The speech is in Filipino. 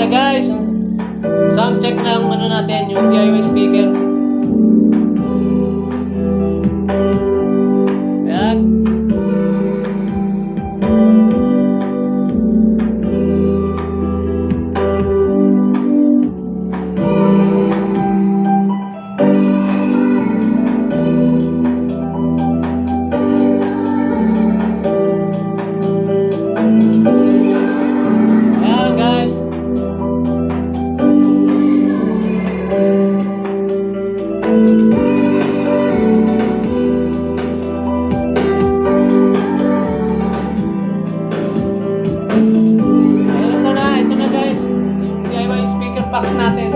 Okay guys, sound check na yung ano natin, yung DIY speaker. Ayan. Ayan guys. Ito na guys, yung DIY speaker box natin.